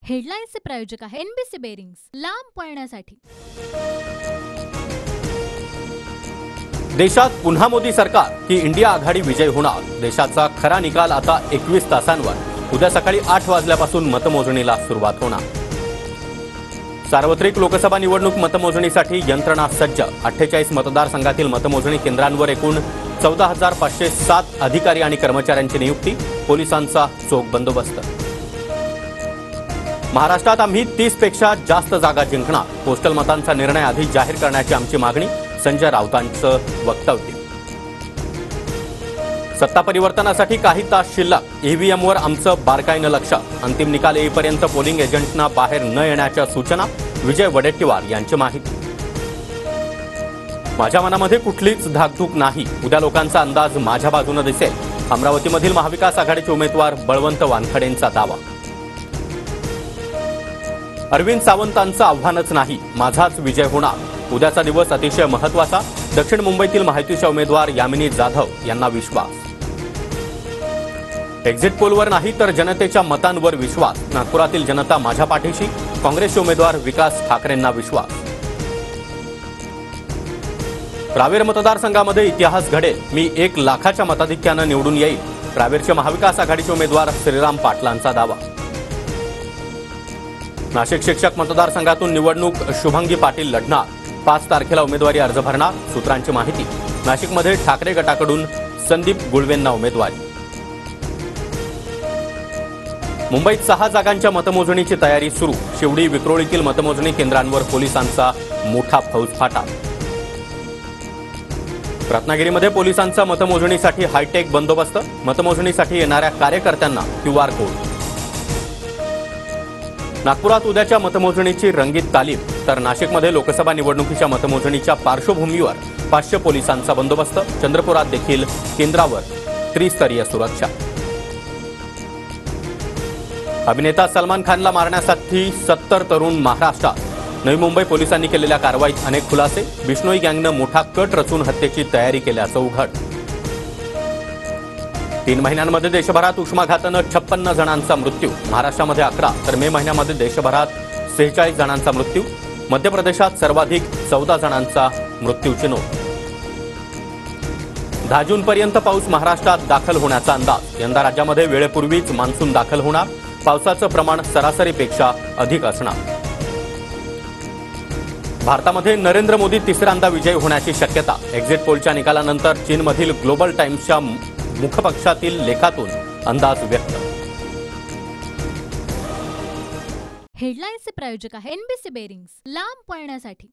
हेडलाईन्सचे प्रायोजक आहे NBC bearings, लांब पळण्यासाठी। देशात पुन्हा मोदी सरकार की इंडिया आघाडी विजय होणार? देशाचा खरा निकाल आता 21 तासांवर। उद्या सकाळी 8 वाजल्यापासून मतमोजणीला सुरुवात होणार। सार्वत्रिक लोकसभा निवडणूक मतमोजणीसाठी यंत्रणा सज्ज। 48 मतदारसंघातील मतमोजणी केंद्रांवर एकूण 14,507 अधिकारी आणि कर्मचाऱ्यांची नियुक्ती। पोलिसांचा चोख बंदोबस्त। महाराष्ट्रात आम्ही 30 पेक्षा जास्त जागा जिंकणार। पोस्टल मतांचा निर्णय आधी जाहीर करण्याची आमची मागणी। संजय राऊतांचं वक्तव्य। सत्ता परिवर्तनासाठी काही तास शिल्लक। ईव्हीएमवर आमचं बारकाईनं लक्ष। अंतिम निकाल येईपर्यंत पोलिंग एजंटना बाहेर न येण्याच्या सूचना। विजय वडेट्टीवार यांची माहिती। माझ्या मनामध्ये कुठलीच धाकधूक नाही। उद्या लोकांचा अंदाज माझ्या बाजूने दिसेल। अमरावतीमधील महाविकास आघाडीचे उमेदवार बळवंत वानखडेंचा दावा। अरविंद सावंतांचं आव्हानच नाही, माझाच विजय होणार। उद्याचा दिवस अतिशय महत्त्वाचा। दक्षिण मुंबईतील महायुतीच्या उमेदवार यामिनी जाधव यांना विश्वास। एक्झिट पोलवर नाही तर जनतेच्या मतांवर विश्वास। नागपुरातील जनता माझ्या पाठीशी। काँग्रेसचे उमेदवार विकास ठाकरेंना विश्वास। रावेर मतदारसंघामध्ये इतिहास घडेल। मी 1 लाखाच्या मताधिक्यानं निवडून येईल। रावेरचे महाविकास आघाडीचे उमेदवार श्रीराम पाटलांचा दावा। नाशिक शिक्षक मतदारसंघातून निवडणूक शुभंगी पाटील लढणार। 5 तारखेला उमेदवारी अर्ज भरणार। सूत्रांची माहिती। नाशिकमध्ये ठाकरे गटाकडून संदीप गुळवेंना उमेदवारी। मुंबईत 6 जागांच्या मतमोजणीची तयारी सुरू। शिवडी विक्रोळीतील मतमोजणी केंद्रांवर पोलिसांचा मोठा फौजफाटा। रत्नागिरीमध्ये पोलिसांचा मतमोजणीसाठी हायटेक बंदोबस्त। मतमोजणीसाठी येणाऱ्या कार्यकर्त्यांना QR कोड। नागपुरात उद्याच्या मतमोजणीची रंगीत तालीम। तर नाशिकमध्ये लोकसभा निवडणुकीच्या मतमोजणीच्या पार्श्वभूमीवर 500 पोलिसांचा बंदोबस्त। चंद्रपुरात देखील केंद्रावर त्रिस्तरीय सुरक्षा। अभिनेता सलमान खानला मारण्यासाठी 70 तरुण महाराष्ट्रात। नवी मुंबई पोलिसांनी केलेल्या कारवाईत अनेक खुलासे। बिश्नोई गँगनं मोठा कट रचून हत्येची तयारी केल्याचं उघड। 3 महिन्यांमध्ये देशभरात उष्माघातानं 56 जणांचा मृत्यू। महाराष्ट्रामध्ये 11 तर मे महिन्यामध्ये देशभरात 46 जणांचा मृत्यू। मध्य प्रदेशात सर्वाधिक 14 जणांचा मृत्यूची नोंद। 10 जूनपर्यंत पाऊस महाराष्ट्रात दाखल होण्याचा अंदाज। यंदा राज्यामध्ये वेळेपूर्वीच मान्सून दाखल होणार। पावसाचं प्रमाण सरासरीपेक्षा अधिक असणार। भारतामध्ये नरेंद्र मोदी तिसऱ्यांदा विजयी होण्याची शक्यता। एक्झिट पोलच्या निकालानंतर चीनमधील ग्लोबल टाइम्सच्या मुखपक्षातील लेखातून अंदाज व्यक्त। हेडलाईन्सचे प्रायोजक आहे एनबीसी बेरिंग्स, लांब पळण्यासाठी।